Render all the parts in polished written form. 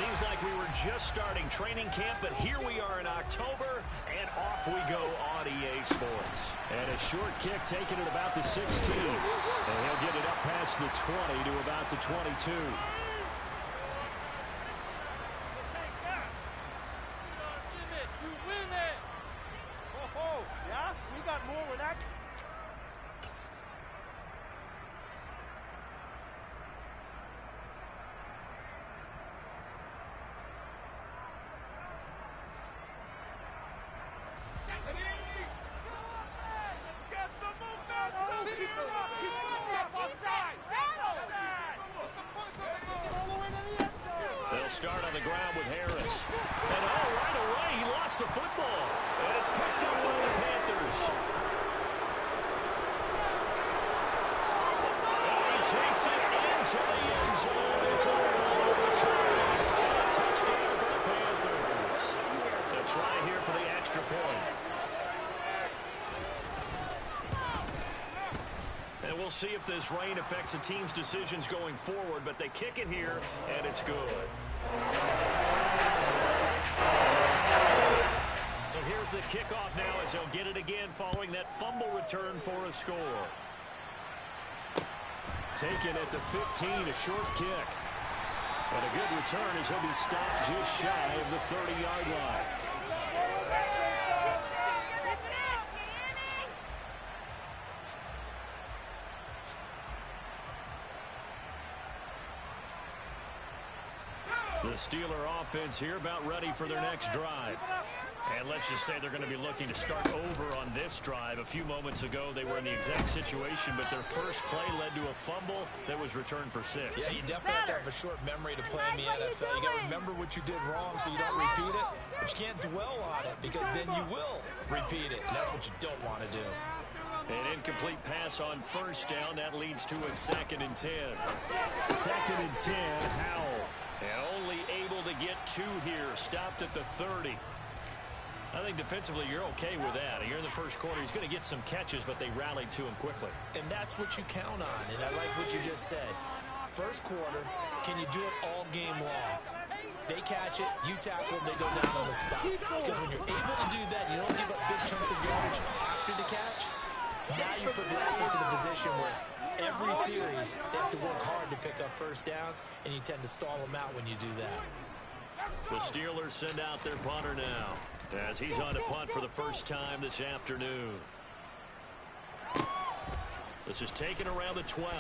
Seems like we were just starting training camp, but here we are in October, and off we go on EA Sports. And a short kick taken at about the 16. And he'll get it up past the 20 to about the 22. Yeah, we got more with that. They'll start on the ground with Harris. And right away, he lost the football. And it's picked up by the Panthers. And he takes it into the end zone. It's a full recovery. And a touchdown for the Panthers. A try here for the extra point. And we'll see if this rain affects the team's decisions going forward, but they kick it here, and it's good. So here's the kickoff now as they'll get it again following that fumble return for a score. Taken at the 15, a short kick. And a good return as he'll be stopped just shy of the 30-yard line. The Steeler offense here about ready for their next drive. And let's just say they're going to be looking to start over on this drive. A few moments ago, they were in the exact situation, but their first play led to a fumble that was returned for 6. Yeah, you definitely have to have a short memory to play in the NFL. You got to remember what you did wrong so you don't repeat it. But you can't dwell on it because then you will repeat it, and that's what you don't want to do. An incomplete pass on first down. That leads to a 2nd and 10. 2nd and 10, Howell. And only able to get 2 here. Stopped at the 30. I think defensively you're okay with that. Here in the first quarter, he's going to get some catches, but they rallied to him quickly. And that's what you count on. And I like what you just said. First quarter, can you do it all game long? They catch it, you tackle them, they go down on the spot. Because when you're able to do that, you don't give up big chunks of yardage after the catch. Now you put the offense in a position where every series, they have to work hard to pick up first downs, and you tend to stall them out when you do that. The Steelers send out their punter now, as he's on to punt for the first time this afternoon. This is taken around the 12.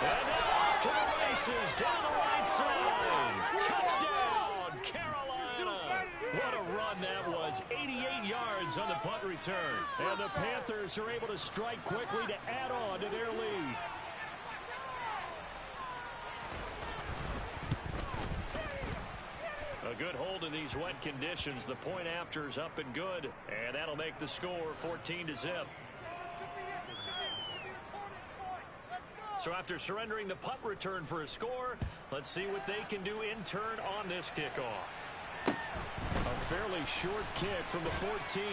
And now off to the races, down the right side. Touchdown, Carolina. What a run that was. 88 yards on the punt return. And the Panthers are able to strike quickly to add on to their lead. A good hold in these wet conditions. The point after is up and good. And that'll make the score 14-0. So after surrendering the punt return for a score, let's see what they can do in turn on this kickoff. A fairly short kick from the 14.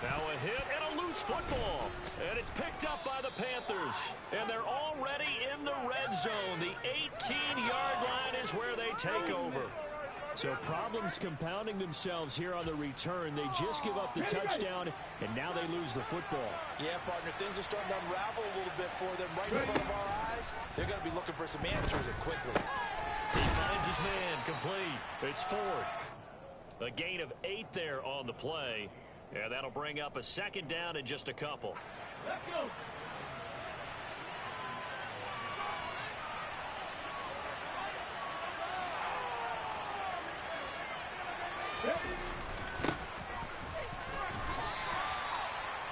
Now a hit and a loose football. And it's picked up by the Panthers. And they're already in the red zone. The 18-yard line is where they take over. So problems compounding themselves here on the return. They just give up the touchdown, and now they lose the football. Yeah, partner, things are starting to unravel a little bit for them right in front of our eyes. They're going to be looking for some answers and quickly. He finds his man complete. It's Ford. A gain of 8 there on the play. And that'll bring up a 2nd down and just a couple. Let's go.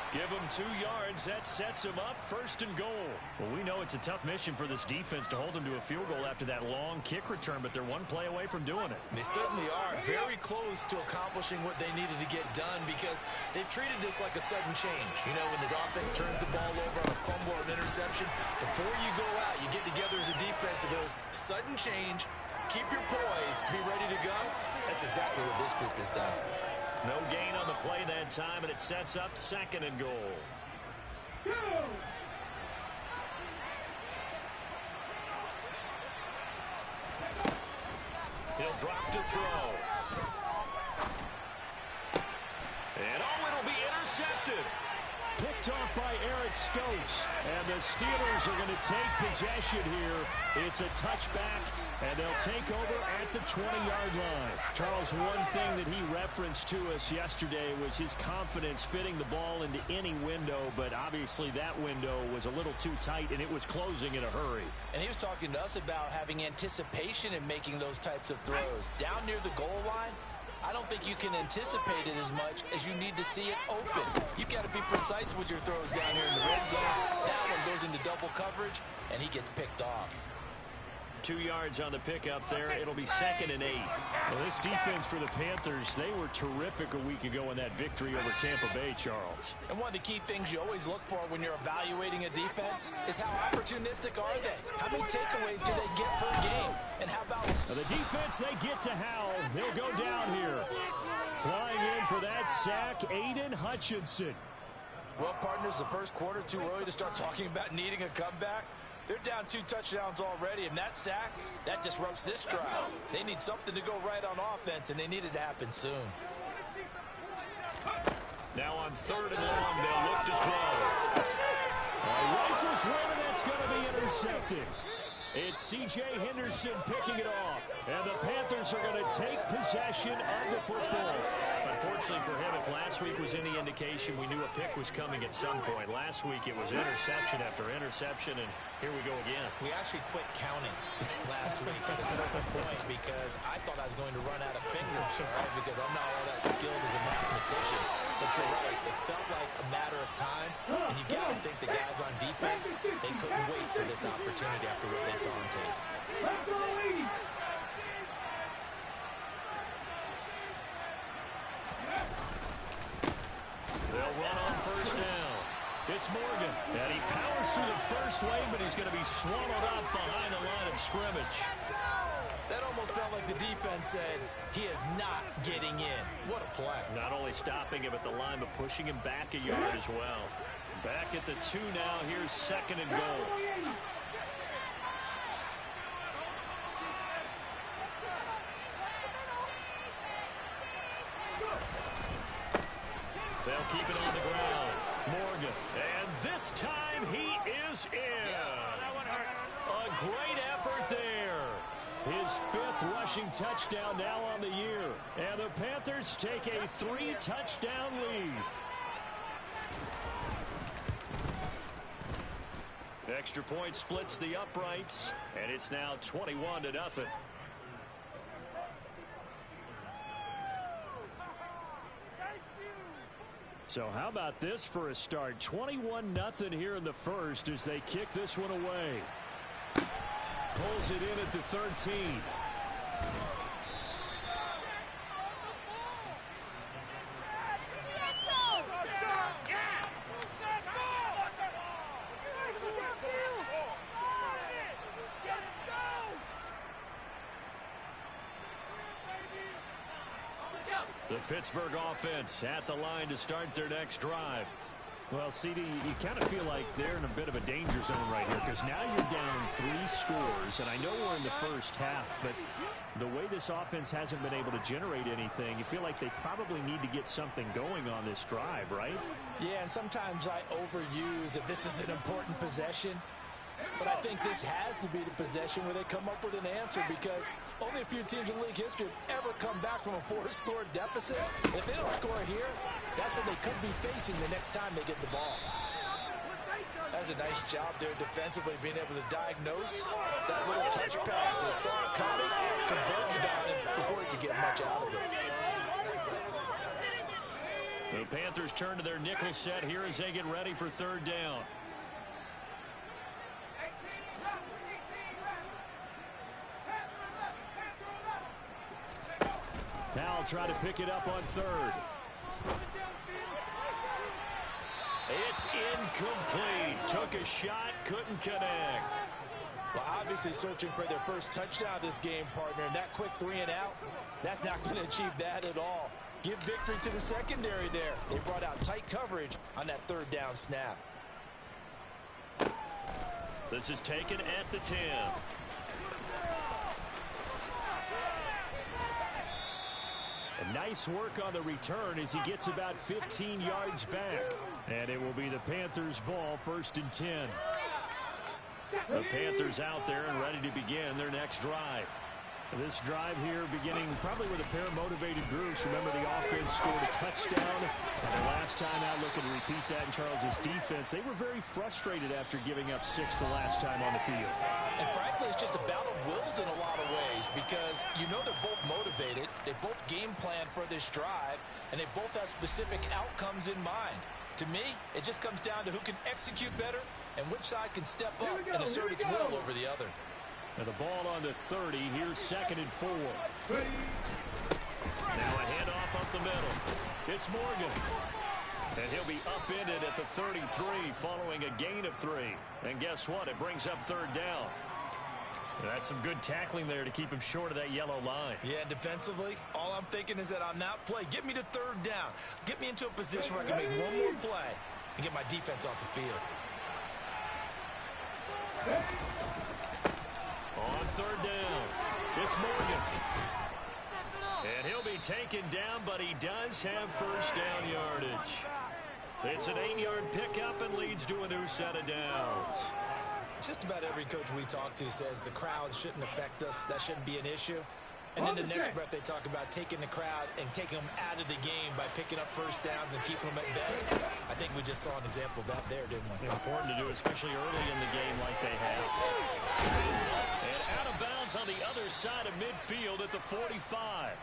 Give him 2 yards. That sets him up 1st and goal. Well, we know it's a tough mission for this defense to hold them to a field goal after that long kick return, but they're 1 play away from doing it. They certainly are very close to accomplishing what they needed to get done because they've treated this like a sudden change. You know, when the offense turns the ball over on a fumble or an interception, before you go out, you get together as a defense and go, sudden change, keep your poise, be ready to go. That's exactly what this group has done. No gain on the play that time, and it sets up 2nd and goal. He'll drop to throw. And it'll be intercepted. Picked off by Eric Stokes. And the Steelers are going to take possession here. It's a touchback, and they'll take over at the 20-yard line. Charles, one thing that he referenced to us yesterday was his confidence fitting the ball into any window, but obviously that window was a little too tight, and it was closing in a hurry. And he was talking to us about having anticipation in making those types of throws. Down near the goal line, I don't think you can anticipate it as much as you need to see it open. You've got to be precise with your throws down here in the red zone. That one goes into double coverage, and he gets picked off. 2 yards on the pickup there. It'll be 2nd and 8. Well, this defense for the Panthers, they were terrific a week ago in that victory over Tampa Bay, Charles. And one of the key things you always look for when you're evaluating a defense is how opportunistic are they? How many takeaways do they get per game? And how about the defense, they get to Howell. He'll go down here. Flying in for that sack, Aiden Hutchinson. Well, partners, the first quarter, too early to start talking about needing a comeback. They're down 2 touchdowns already, and that sack, that disrupts this drive. They need something to go right on offense, and they need it to happen soon. Now on 3rd and long, they'll look to throw. Rifles one, and that's going to be intercepted. It's C.J. Henderson picking it off, and the Panthers are going to take possession of the football. Unfortunately for him, if last week was any indication, we knew a pick was coming at some point. Last week it was interception after interception, and here we go again. We actually quit counting last week at a certain point because I thought I was going to run out of fingers, right? Because I'm not all that skilled as a mathematician. But you're right, it felt like a matter of time, and you got to think the guys on defense, they couldn't wait for this opportunity after what they saw on tape. They'll run on 1st down. It's Morgan, and he powers through the first lane, but he's going to be swallowed up behind the line of scrimmage. That almost felt like the defense said, he is not getting in. What a play. Not only stopping him at the line, but pushing him back a yard as well. Back at the 2 now. Here's 2nd and goal. They'll keep it on the ground. Morgan. And this time he is in. Yes. A great effort there. His 5th rushing touchdown now on the year. And the Panthers take a 3-touchdown lead. Extra point splits the uprights, and it's now 21-0. So how about this for a start? 21-0 here in the first as they kick this one away. Pulls it in at the 13. The Pittsburgh offense at the line to start their next drive. Well, CD, you kind of feel like they're in a bit of a danger zone right here because now you're down 3 scores, and I know we're in the first half, but the way this offense hasn't been able to generate anything, you feel like they probably need to get something going on this drive, right? Yeah, and sometimes I overuse if this is an important possession. But I think this has to be the possession where they come up with an answer because only a few teams in league history have ever come back from a 4-score deficit. If they don't score here, that's what they could be facing the next time they get the ball. That's a nice job there defensively, being able to diagnose that little touch pass. They saw it coming, converged on it before he could get much out of it. The Panthers turn to their nickel set here as they get ready for 3rd down. Now try to pick it up on 3rd. It's incomplete. Took a shot, couldn't connect. Well, obviously searching for their first touchdown this game, partner. And that quick 3 and out, that's not going to achieve that at all. Give victory to the secondary there. They brought out tight coverage on that 3rd down snap. This is taken at the 10. And nice work on the return as he gets about 15 yards back. And it will be the Panthers' ball, 1st and 10. The Panthers out there and ready to begin their next drive. This drive here beginning probably with a pair of motivated groups. Remember, the offense scored a touchdown. And the last time out, looking to repeat that in Charles's defense. They were very frustrated after giving up 6 the last time on the field. And frankly, it's just a battle of wills in a lot of ways because you know they're both motivated. They both game plan for this drive, and they both have specific outcomes in mind. To me, it just comes down to who can execute better and which side can step up and assert its will over the other. And the ball on the 30. Here's 2nd and 4. Now a handoff up the middle. It's Morgan. And he'll be upended at the 33 following a gain of 3. And guess what? It brings up 3rd down. That's some good tackling there to keep him short of that yellow line. Yeah, defensively, all I'm thinking is that on that play, get me to 3rd down. Get me into a position where I can make one more play and get my defense off the field. On 3rd down, it's Morgan. And he'll be taken down, but he does have 1st down yardage. It's an 8-yard pickup and leads to a new set of downs. Just about every coach we talk to says the crowd shouldn't affect us. That shouldn't be an issue. And in the next breath, they talk about taking the crowd and taking them out of the game by picking up 1st downs and keeping them at bay. I think we just saw an example of that there, didn't we? Important to do, especially early in the game like they have. And out of bounds on the other side of midfield at the 45.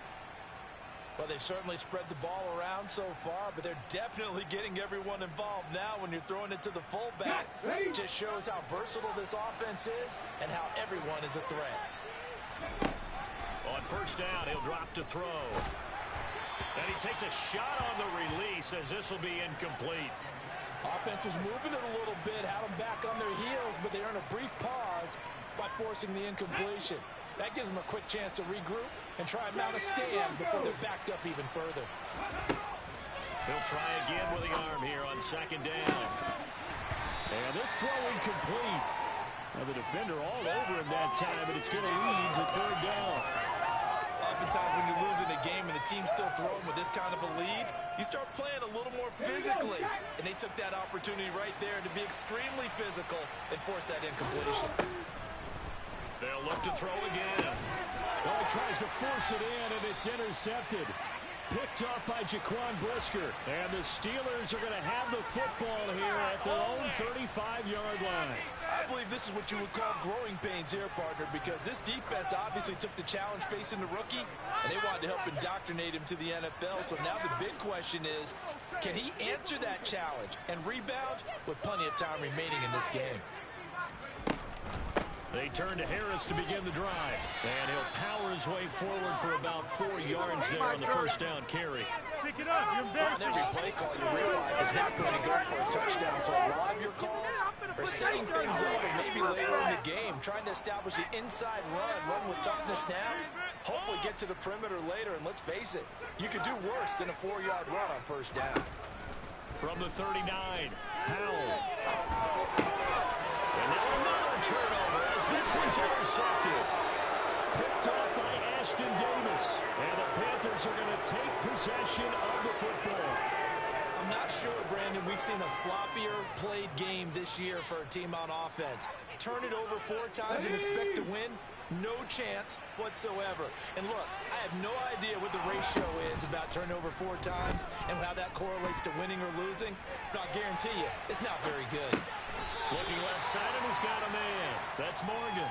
Well, they've certainly spread the ball around so far, but they're definitely getting everyone involved now when you're throwing it to the fullback. It just shows how versatile this offense is and how everyone is a threat. On 1st down, he'll drop to throw. And he takes a shot on the release as this will be incomplete. Offense was moving it a little bit, had them back on their heels, but they earn a brief pause by forcing the incompletion. That gives them a quick chance to regroup and try and mount a stand before they're backed up even further. He'll try again with the arm here on 2nd down. And this throw incomplete. Now the defender all over him that time, but it's going to lead to 3rd down. Oftentimes when you're losing a game and the team's still throwing with this kind of a lead, you start playing a little more physically. And they took that opportunity right there to be extremely physical and force that incompletion. They'll look to throw again. Well, he tries to force it in, and it's intercepted. Picked up by Jaquan Brisker. And the Steelers are going to have the football here at their own 35-yard line. I believe this is what you would call growing pains here, partner, because this defense obviously took the challenge facing the rookie, and they wanted to help indoctrinate him to the NFL. So now the big question is, can he answer that challenge and rebound with plenty of time remaining in this game? They turn to Harris to begin the drive. And he'll power his way forward for about 4 yards there on the 1st down carry. Pick it up. You're embarrassing. On every play call, you realize it's not going to go for a touchdown. So a lot of your calls are setting things up and maybe later in the game, trying to establish the inside run with toughness now. Hopefully get to the perimeter later. And let's face it, you could do worse than a 4-yard run on 1st down. From the 39, Powell. And now another turnover as this one's intercepted. Picked up by Ashton Davis. And the Panthers are going to take possession of the football. I'm not sure, Brandon, we've seen a sloppier played game this year for a team on offense. Turn it over 4 times and expect to win? No chance whatsoever. And look, I have no idea what the ratio is about turnover 4 times and how that correlates to winning or losing. But I'll guarantee you, it's not very good. Looking left side, and he's got a man. That's Morgan.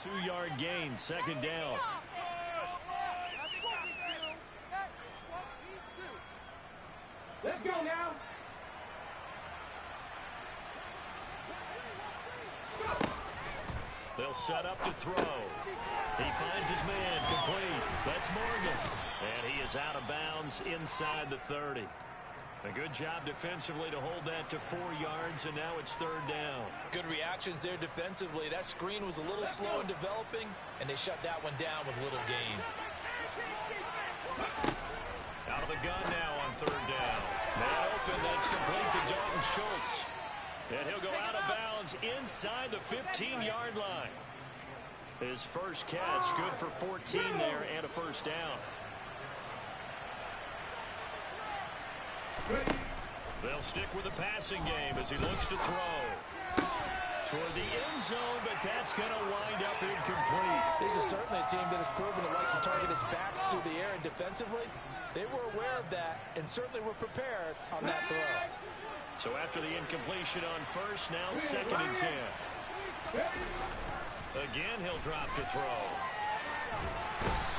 2-yard gain, second down. Let's go now. They'll set up to throw. He finds his man complete. That's Morgan. And he is out of bounds inside the 30. A good job defensively to hold that to 4 yards, and now it's third down. Good reactions there defensively. That screen was a little slow in developing, and they shut that one down with little gain. Out of the gun now on third down. Man open, that's complete to Dalton Schultz. And he'll go out of bounds inside the 15-yard line. His first catch, good for 14 there and a first down. They'll stick with the passing game as he looks to throw. Toward the end zone, but that's going to wind up incomplete. This is certainly a team that has proven it likes to target its backs through the air, and defensively, they were aware of that and certainly were prepared on that throw. So after the incompletion on first, now second and 10. Again, he'll drop to throw.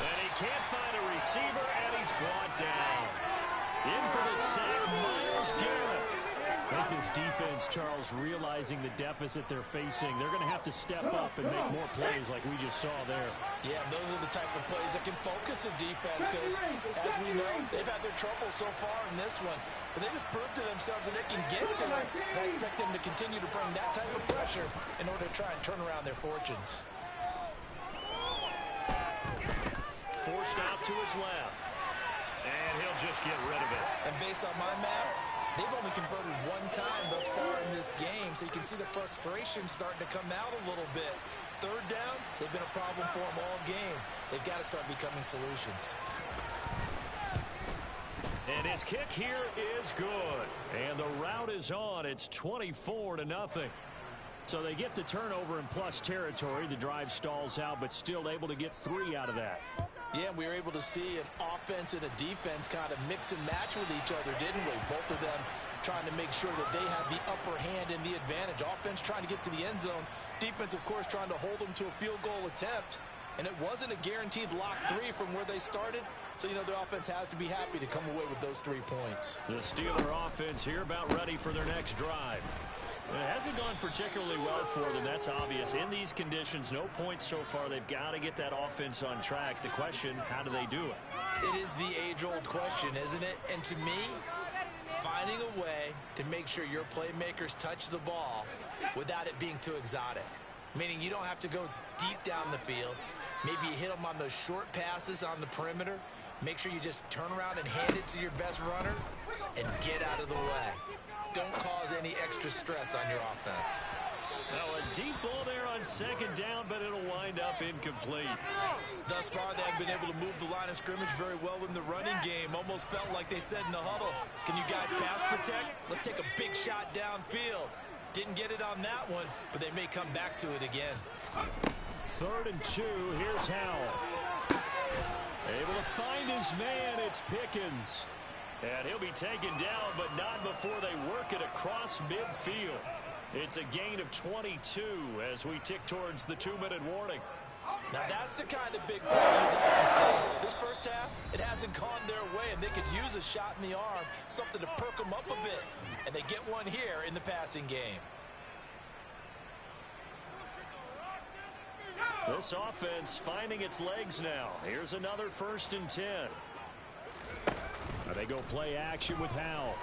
And he can't find a receiver, and he's brought down. In for the sack, Myles Garrett. I think this defense, Charles, realizing the deficit they're facing, they're going to have to step up and make more plays like we just saw there. Yeah, those are the type of plays that can focus a defense because, as we know, they've had their trouble so far in this one. But they just proved to themselves that they can get to it. And I expect them to continue to bring that type of pressure in order to try and turn around their fortunes. Forced out to his left. And he'll just get rid of it. And based on my math, they've only converted one time thus far in this game, so you can see the frustration starting to come out a little bit. Third downs, they've been a problem for them all game. They've got to start becoming solutions. And his kick here is good. And the route is on. It's 24-0. So they get the turnover in plus territory. The drive stalls out, but still able to get 3 out of that. Yeah, we were able to see an offense and a defense kind of mix and match with each other, didn't we? Both of them trying to make sure that they have the upper hand and the advantage. Offense trying to get to the end zone. Defense, of course, trying to hold them to a field goal attempt. And it wasn't a guaranteed lock 3 from where they started. So, you know, the offense has to be happy to come away with those 3 points. The Steeler offense here about ready for their next drive. It hasn't gone particularly well for them, that's obvious. In these conditions, no points so far. They've got to get that offense on track. The question, how do they do it? It is the age-old question, isn't it? And to me, finding a way to make sure your playmakers touch the ball without it being too exotic. Meaning you don't have to go deep down the field. Maybe you hit them on those short passes on the perimeter. Make sure you just turn around and hand it to your best runner and get out of the way. Don't cause any extra stress on your offense. Now a deep ball there on second down, but it'll wind up incomplete. Thus far, they have been able to move the line of scrimmage very well in the running game. Almost felt like they said in the huddle, can you guys pass protect? Let's take a big shot downfield. Didn't get it on that one, but they may come back to it again. 3rd and 2, here's Howell. Able to find his man, it's Pickens. And he'll be taken down, but not before they work it across midfield. It's a gain of 22 as we tick towards the 2-minute warning. Now that's the kind of big play you'd like to see. This first half, it hasn't gone their way, and they could use a shot in the arm, something to perk them up a bit. And they get one here in the passing game. This offense finding its legs now. Here's another 1st and 10. Now they go play action with Howell.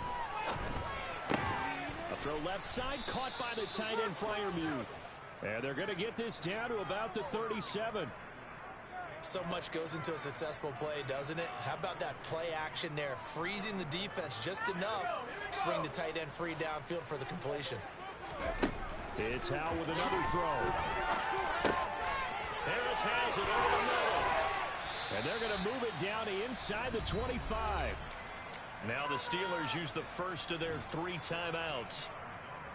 A throw left side caught by the tight end Freiermuth. And they're going to get this down to about the 37. So much goes into a successful play, doesn't it? How about that play action there? Freezing the defense just enough to bring the tight end free downfield for the completion. It's Howell with another throw. Harris has it over the middle. And they're going to move it down to inside the 25. Now the Steelers use the first of their 3 timeouts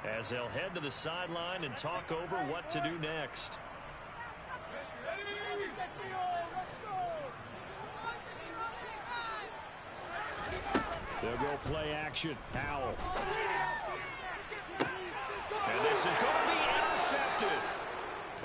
as they'll head to the sideline and talk over what to do next. They'll go play action. Howell. And this is going to be intercepted.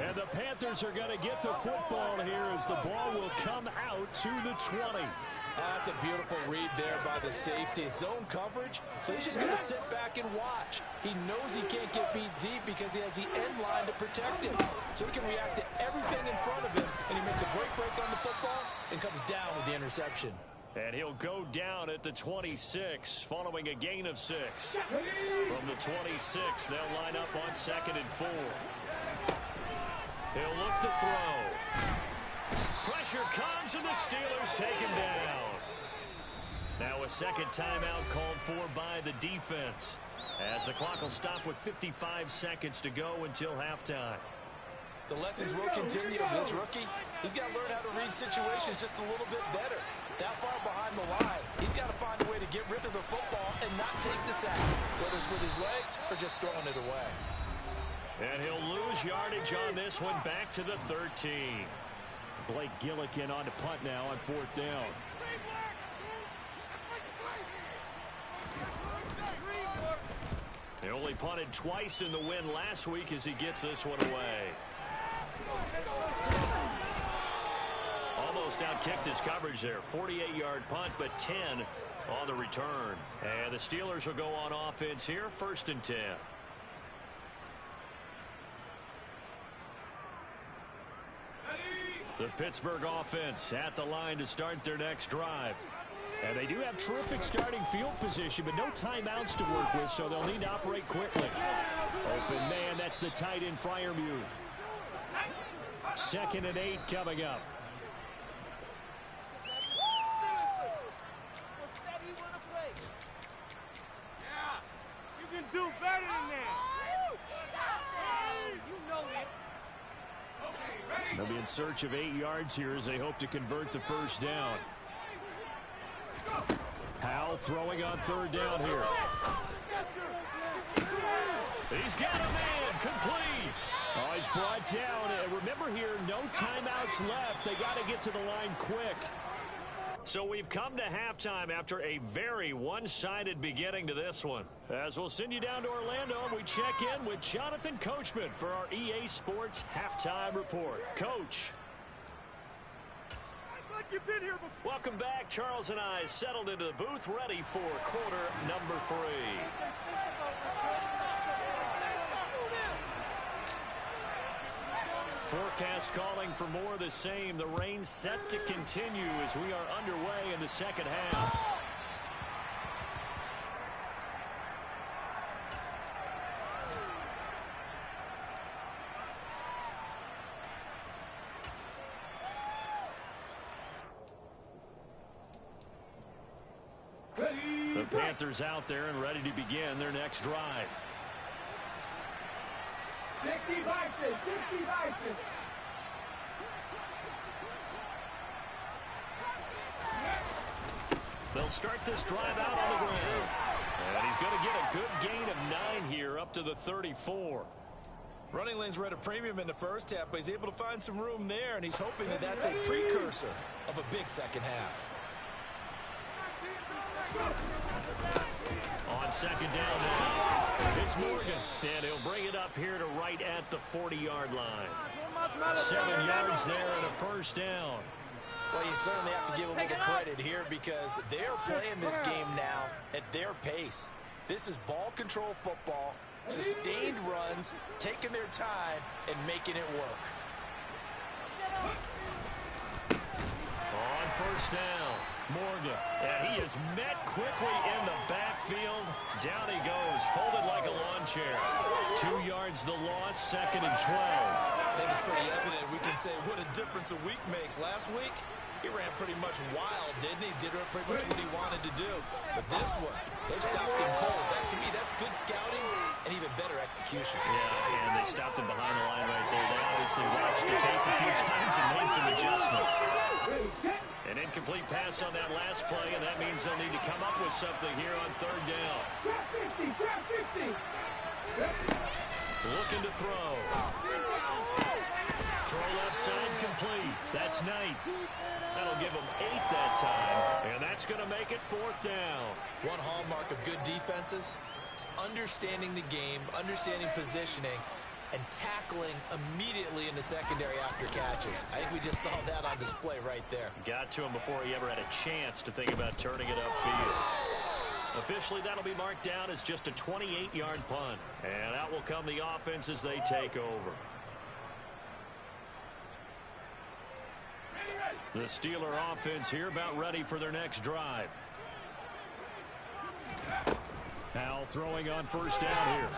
And the Panthers are going to get the football here as the ball will come out to the 20. That's a beautiful read there by the safety. Zone coverage, so he's just going to sit back and watch. He knows he can't get beat deep because he has the end line to protect him. So he can react to everything in front of him, and he makes a great break on the football and comes down with the interception. And he'll go down at the 26, following a gain of 6. From the 26, they'll line up on 2nd and 4. He'll look to throw. Pressure comes, and the Steelers take him down. Now a second timeout called for by the defense, as the clock will stop with 55 seconds to go until halftime. The lessons will continue of this rookie. He's got to learn how to read situations just a little bit better. That far behind the line, he's got to find a way to get rid of the football and not take the sack, whether it's with his legs or just throwing it away. And he'll lose yardage on this one, back to the 13. Blake Gillikin on to punt now on 4th down. He only punted twice in the win last week as he gets this one away. Almost outkicked his coverage there. 48-yard punt, but 10 on the return. And the Steelers will go on offense here, 1st and 10. The Pittsburgh offense at the line to start their next drive. And they do have terrific starting field position, but no timeouts to work with, so they'll need to operate quickly. Open man, that's the tight end Freiermuth. 2nd and 8 coming up. You can do better than that. You know it. They'll be in search of 8 yards here as they hope to convert the 1st down. Howell throwing on 3rd down here. He's got a man, complete. Oh, he's brought down. And remember here, no timeouts left. They got to get to the line quick. So we've come to halftime after a very one-sided beginning to this one. As we'll send you down to Orlando, and we check in with Jonathan Coachman for our EA Sports Halftime Report. Coach. You've been here before. Welcome back. Charles and I settled into the booth, ready for quarter number 3. Forecast calling for more of the same. The rain set to continue as we are underway in the second half. The Panthers out there and ready to begin their next drive. 60 vices, 60 vices. They'll start this drive out on the ground. And he's going to get a good gain of 9 here up to the 34. Running lanes were at a premium in the first half, but he's able to find some room there, and he's hoping that that's a precursor of a big second half. On 2nd down now, it's Morgan, and he'll bring it up here to right at the 40-yard line. 7 yards there and a 1st down. Well, you certainly have to give a little credit here because they're playing this game now at their pace. This is ball control football, sustained runs, taking their time, and making it work. On 1st down, Morgan, and he is met quickly in the backfield. Down he goes, folded like a lawn chair. 2 yards the loss, 2nd and 12. I think it's pretty evident. We can say what a difference a week makes. Last week, he ran pretty much wild, didn't he? Did pretty much what he wanted to do. But this one, they've stopped him cold. That, to me, that's good scouting and even better execution. Yeah, and they stopped him behind the line right there. They obviously watched the tape a few times and made some adjustments. An incomplete pass on that last play, and that means they'll need to come up with something here on 3rd down. Looking to throw. Throw left side complete. That's Knight. That'll give him 8 that time, and that's going to make it 4th down. One hallmark of good defenses is understanding the game, understanding positioning, and tackling immediately in the secondary after catches. I think we just saw that on display right there. Got to him before he ever had a chance to think about turning it upfield. Officially, that'll be marked down as just a 28-yard punt. And out will come the offense as they take over. The Steeler offense here about ready for their next drive. Now throwing on first down here.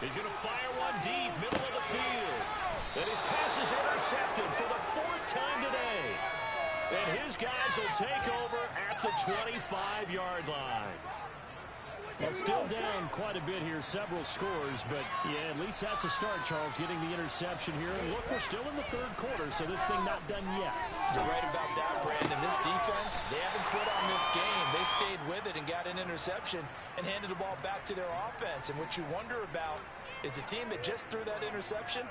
He's going to fire one deep, middle of the field. And his pass is intercepted for the 4th time today. And his guys will take over at the 25-yard line. Well, still down quite a bit here, several scores, but yeah, at least that's a start, Charles, getting the interception here. And look, we're still in the 3rd quarter, so this thing not done yet. You're right about that, Brandon. This defense, they haven't quit on this game. They stayed with it and got an interception and handed the ball back to their offense. And what you wonder about is the team that just threw that interception,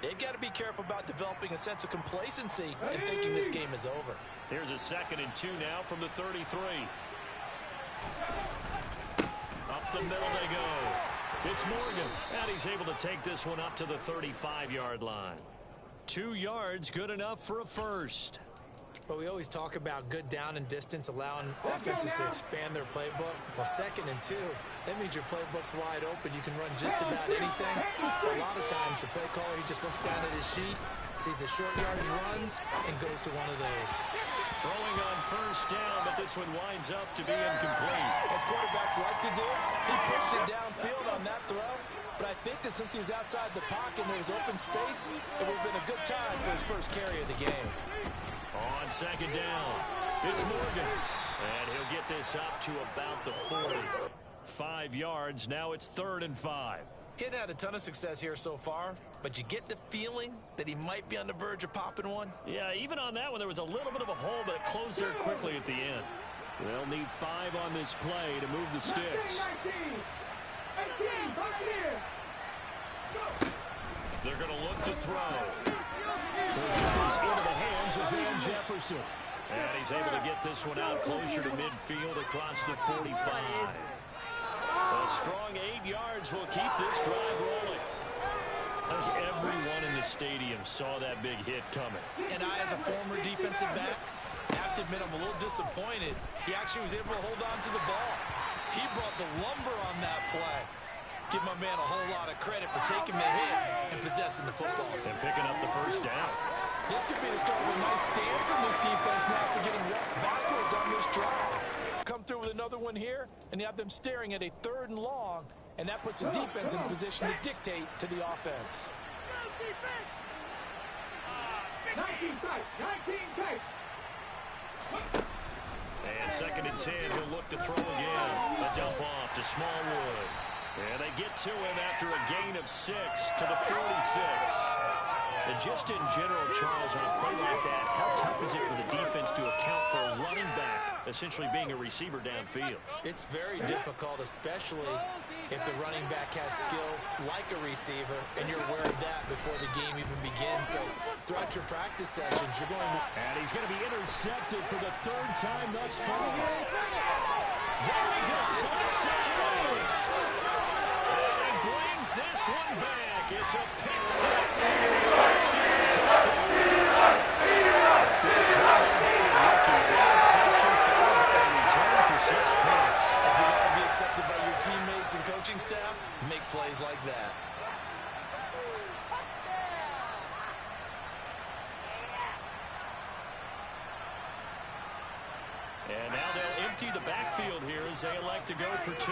they've got to be careful about developing a sense of complacency and thinking this game is over. Here's a 2nd and 2 now from the 33. Up the middle they go. It's Morgan, and he's able to take this one up to the 35-yard line. 2 yards, good enough for a first. But we always talk about good down and distance, allowing offenses to expand their playbook. Well, 2nd and 2, that means your playbook's wide open. You can run just about anything. But a lot of times, the play caller, he just looks down at his sheet, sees the short yardage runs, and goes to one of those. Throwing on first down, but this one winds up to be incomplete. As quarterbacks like to do, he pushed it downfield on that throw. But I think that since he was outside the pocket and there was open space, it would have been a good time for his first carry of the game. On 2nd down, it's Morgan. And he'll get this up to about the 40. 5 yards, now it's 3rd and 5. He hadn't had a ton of success here so far, but you get the feeling that he might be on the verge of popping one. Yeah, even on that one, there was a little bit of a hole, but it closed there quickly at the end. They'll need 5 on this play to move the sticks. They're going to look to throw. So this is into the hands of Van Jefferson. And he's able to get this one out closer to midfield across the 45. A strong 8 yards will keep this drive rolling. I think everyone in the stadium saw that big hit coming. And I, as a former defensive back, have to admit I'm a little disappointed. He actually was able to hold on to the ball. He brought the lumber on that play. Give my man a whole lot of credit for taking the hit and possessing the football. And picking up the first down. This could be the start of a nice stand from this defense now for getting backwards on this drive. Come through with another one here, and you have them staring at a 3rd and long, and that puts the defense in a position to dictate to the offense. 19 tight. And 2nd and 10, he'll look to throw again. A dump off to Smallwood. And they get to him after a gain of 6 to the 46. And just in general, Charles, on a play like that, how tough is it for the defense to account for a running back essentially being a receiver downfield? It's very difficult, especially if the running back has skills like a receiver, and you're aware of that before the game even begins. So throughout your practice sessions, you're going to... And he's going to be intercepted for the 3rd time thus far. There he goes on the sideline. And he brings this one back. It's a pick 6. Touchdown. Interception followed by a return for 6 points. If you want to be accepted by your teammates and coaching staff, make plays like that. And now they'll empty the backfield here as they elect to go for 2.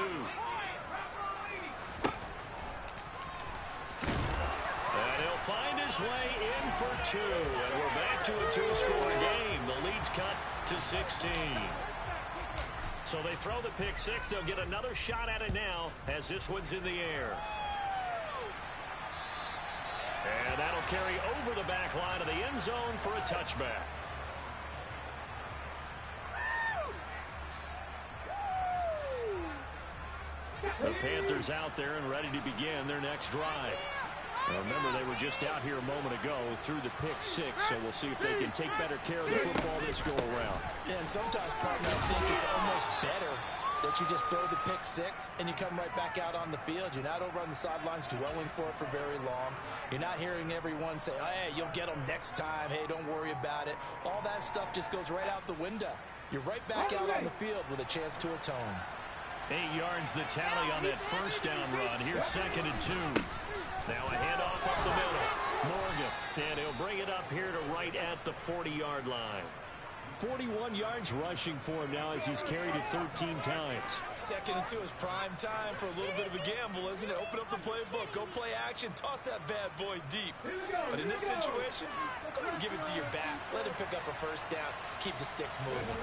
And he'll find his way in for 2. And we're back to a 2-score game. The lead's cut to 16. So they throw the pick 6. They'll get another shot at it now as this one's in the air. And that'll carry over the back line of the end zone for a touchback. The Panthers out there and ready to begin their next drive. Now remember, they were just out here a moment ago through the pick 6, so we'll see if they can take better care of the football this go around. Yeah, and sometimes, partner, I think it's almost better that you just throw the pick six and you come right back out on the field. You're not over on the sidelines dwelling for it for very long. You're not hearing everyone say, hey, you'll get them next time. Hey, don't worry about it. All that stuff just goes right out the window. You're right back out on the field with a chance to atone. 8 yards the tally on that first down run. Here's 2nd and 2. Now a handoff up the middle. Morgan, and he'll bring it up here to right at the 40-yard line. 41 yards rushing for him now as he's carried it 13 times. 2nd and 2 is prime time for a little bit of a gamble, isn't it? Open up the playbook, go play action, toss that bad boy deep. But in this situation, go ahead and give it to your back. Let him pick up a first down. Keep the sticks moving.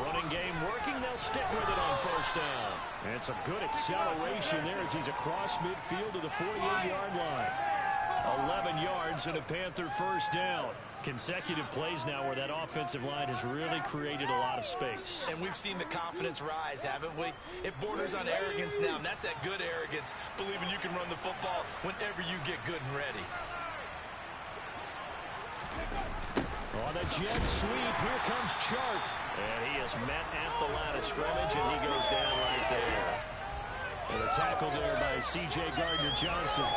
Running game working. They'll stick with it on first down. And it's a good acceleration there as he's across midfield to the 48-yard line. 11 yards and a Panther first down. Consecutive plays now where that offensive line has really created a lot of space. And we've seen the confidence rise, haven't we? It borders on arrogance now, and that's that good arrogance, believing you can run the football whenever you get good and ready. On a jet sweep, here comes Chark. And he is met at the line of scrimmage, and he goes down right there. And a tackle there by C.J. Gardner-Johnson.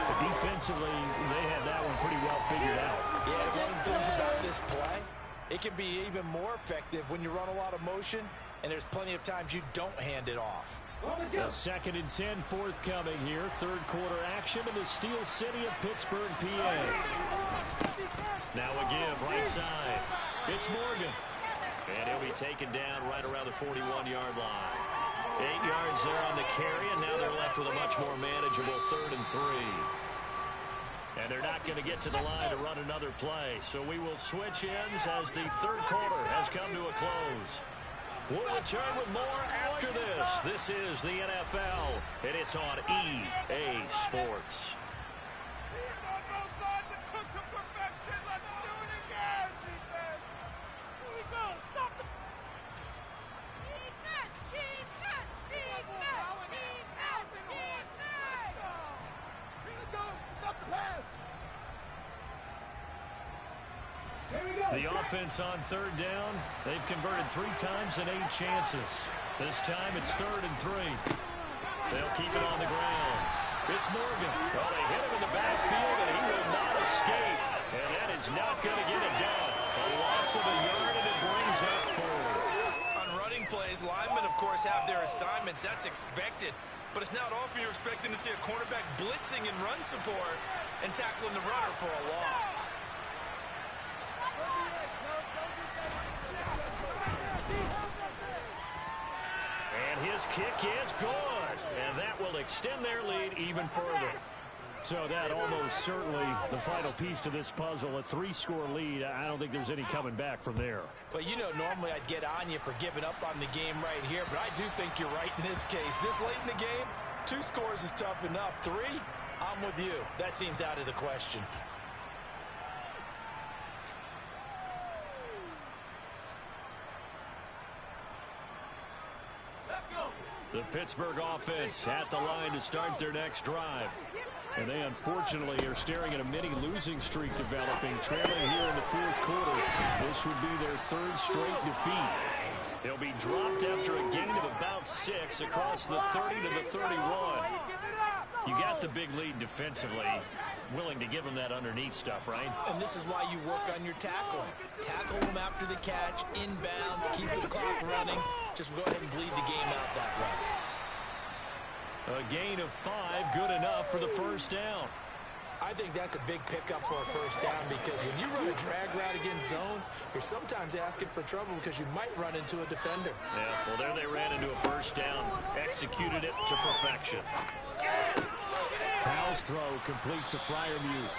But defensively, they had that one pretty well figured out. Yeah, one of the things about this play, it can be even more effective when you run a lot of motion, and there's plenty of times you don't hand it off. A 2nd and 10 forthcoming here. Third quarter action in the Steel City of Pittsburgh, PA. Now a give right side. It's Morgan. And he'll be taken down right around the 41-yard line. 8 yards there on the carry, and now they're left with a much more manageable 3rd and 3. And they're not going to get to the line to run another play. So we will switch ends as the third quarter has come to a close. We'll return with more after this. This is the NFL, and it's on EA Sports. The offense on third down, they've converted 3 times and 8 chances. This time it's 3rd and 3. They'll keep it on the ground. It's Morgan. Well, they hit him in the backfield, and he will not escape. And that is not going to get it done. A loss of a yard, and it brings up 4. On running plays, linemen, of course, have their assignments. That's expected. But it's not often you're expecting to see a cornerback blitzing in run support and tackling the runner for a loss. And his kick is good. And that will extend their lead even further. So that almost certainly the final piece to this puzzle, a 3-score lead. I don't think there's any coming back from there. Well, you know, normally I'd get on you for giving up on the game right here, but I do think you're right in this case. This late in the game, 2 scores is tough enough. 3, I'm with you. That seems out of the question. The Pittsburgh offense at the line to start their next drive. And they unfortunately are staring at a mini losing streak developing, trailing here in the 4th quarter. This would be their 3rd straight defeat. They'll be dropped after a gain of about 6 across the 30 to the 31. You got the big lead defensively. Willing to give them that underneath stuff, right? And this is why you work on your tackling. Tackle them after the catch, inbounds, keep the clock running. Just go ahead and bleed the game out that way. A gain of 5, good enough for the first down. I think that's a big pickup for a first down because when you run a drag route against zone, you're sometimes asking for trouble because you might run into a defender. Yeah, well, there they ran into a first down, executed it to perfection. Powell's throw complete to Freiermuth.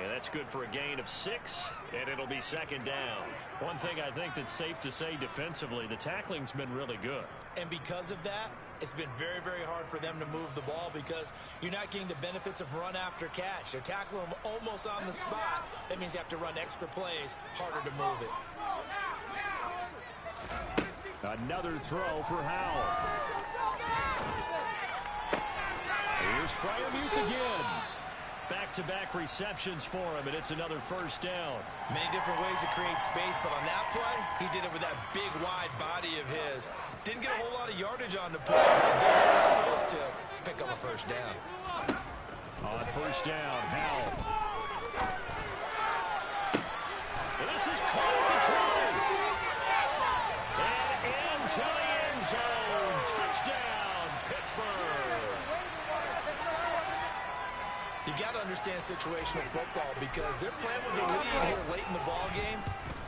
And that's good for a gain of 6, and it'll be 2nd down. One thing I think that's safe to say defensively, the tackling's been really good. And because of that, it's been very, very hard for them to move the ball because you're not getting the benefits of run after catch. They're tackling them almost on the spot. That means you have to run extra plays, harder to move it. Another throw for Howell. Here's Freiermuth again. Back-to-back receptions for him, and it's another first down. Many different ways to create space, but on that play, he did it with that big, wide body of his. Didn't get a whole lot of yardage on the play, but did what he was supposed to. Pick up a first down. On first down, Howell. And this is caught at the 20. And into the end zone. Touchdown, Pittsburgh. You got to understand situational football because they're playing with the lead here late in the ball game.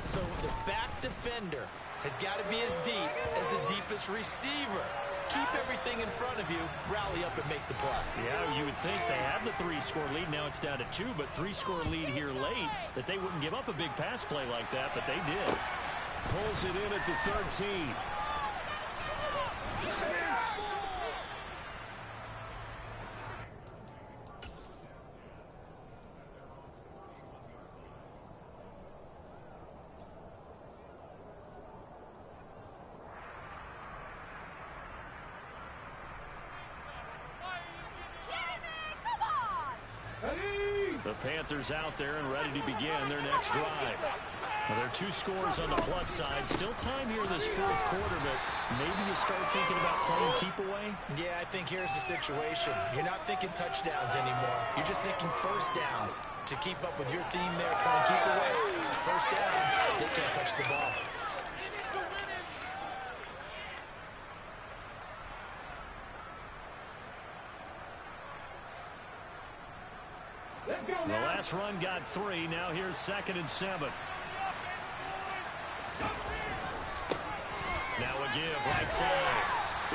So the back defender has got to be as deep as the deepest receiver. Keep everything in front of you, rally up and make the play. Yeah, you would think they had the 3-score lead. Now it's down to 2, but 3-score lead here late, that they wouldn't give up a big pass play like that, but they did. Pulls it in at the 13. The Panthers out there and ready to begin their next drive. Well, there are 2 scores on the plus side. Still time here in this fourth quarter, but maybe you start thinking about playing keep away? Yeah, I think here's the situation. You're not thinking touchdowns anymore. You're just thinking first downs. To keep up with your theme there, playing keep away. First downs, they can't touch the ball. The last run got 3. Now here's 2nd and 7. Now a give right side.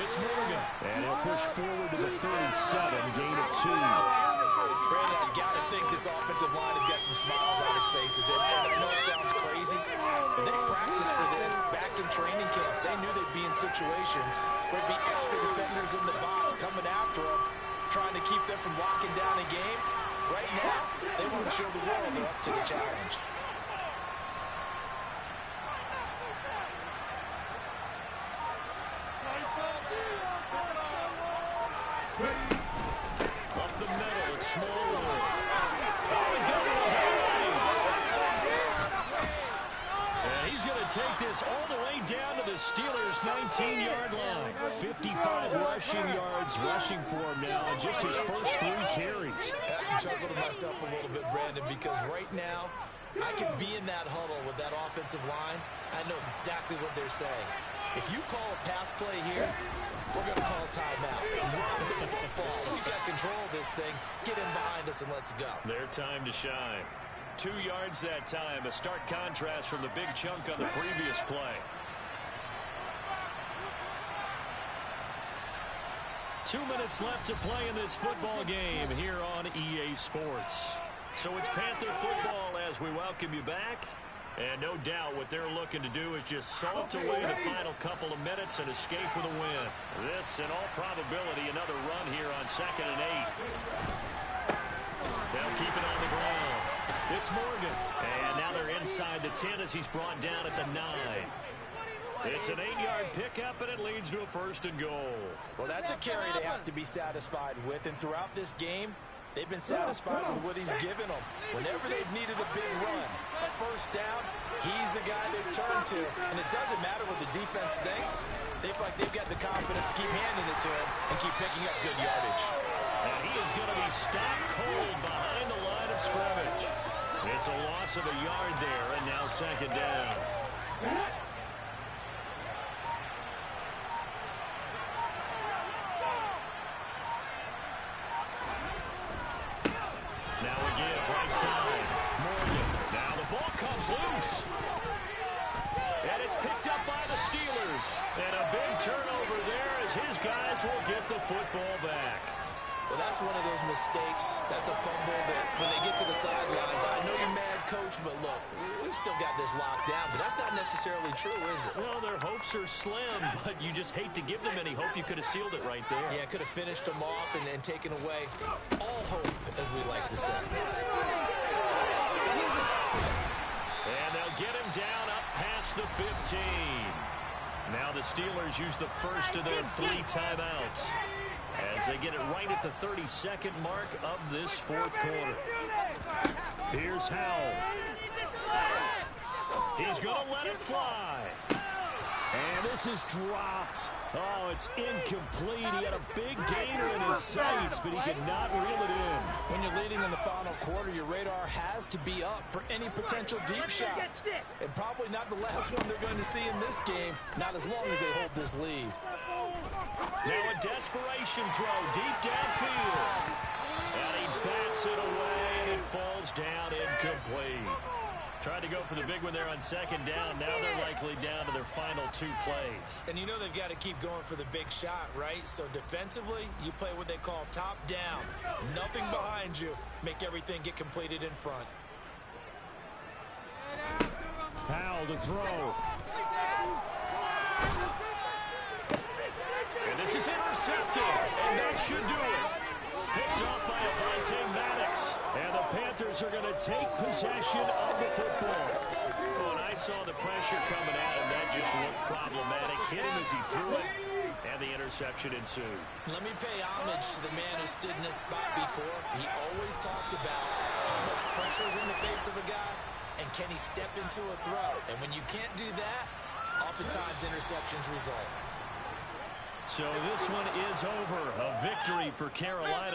It's Morgan. And he'll push forward to the 37, gain of 2. Brandon, I've got to think this offensive line has got some smiles on its faces. And I know it sounds crazy, but they practiced for this back in training camp. They knew they'd be in situations where it'd be extra defenders in the box coming after them, trying to keep them from locking down a game. Right now, they want to show the world they're up to the challenge. Up the middle, it's Smallwood. Oh, he's got it down. And he's going to take this all the way down to the Steelers' 19-yard line. 55 rushing yards rushing for him now in just his first 3 carries. I have to chuckle to myself a little bit, Brandon, because right now, I could be in that huddle with that offensive line. I know exactly what they're saying. If you call a pass play here, we're going to call a timeout. Run the football. We've got control of this thing. Get in behind us and let's go. Their time to shine. 2 yards that time. A stark contrast from the big chunk on the previous play. 2 minutes left to play in this football game here on EA Sports. So it's Panther football as we welcome you back. And no doubt what they're looking to do is just salt away the final couple of minutes and escape with a win. This, in all probability, another run here on 2nd and 8. They'll keep it on the ground. It's Morgan. And now they're inside the 10 as he's brought down at the 9. It's an 8-yard pickup, and it leads to a 1st and goal. Well, that's a carry they have to be satisfied with. And throughout this game, they've been satisfied with what he's given them. Whenever they've needed a big run, a first down, he's the guy they've turned to. And it doesn't matter what the defense thinks. They feel like they've got the confidence to keep handing it to him and keep picking up good yardage. And he is going to be stopped cold behind the line of scrimmage. It's a loss of a yard there, and now 2nd down. Now again, right side. Morgan. Now the ball comes loose. And it's picked up by the Steelers. And a big turnover there as his guys will get the football back. Well, that's one of those mistakes. That's a fumble that when they get to the sidelines, I know you're mad, Coach, but look, we've still got this locked down. But that's not necessarily true, is it? Well, their hopes are slim, but you just hate to give them any hope. You could have sealed it right there. Yeah, could have finished them off and taken away all hope, as we like to say. And they'll get him down up past the 15. Now the Steelers use the first of their 3 timeouts. as they get it right at the 32nd mark of this fourth quarter. Here's Howell. He's going to let it fly. And this is dropped. Oh, it's incomplete. He had a big gainer in his sights, but he could not reel it in. When you're leading in the final quarter, your radar has to be up for any potential deep shots. And probably not the last one they're going to see in this game, not as long as they hold this lead. Now a desperation throw deep downfield. And he bats it away, and it falls down incomplete. Tried to go for the big one there on second down. Now they're likely down to their final 2 plays. And you know they've got to keep going for the big shot, right? So defensively, you play what they call top down. Nothing behind you. Make everything get completed in front. Howell to throw. And this is intercepted. And that should do it. Picked off by Maddox. And the Panthers are going to take possession of the football. Oh, and I saw the pressure coming at him. That just looked problematic. Hit him as he threw it, and the interception ensued. Let me pay homage to the man who stood in this spot before. He always talked about how much pressure is in the face of a guy, and can he step into a throw. And when you can't do that, oftentimes interceptions result. So this one is over. A victory for Carolina.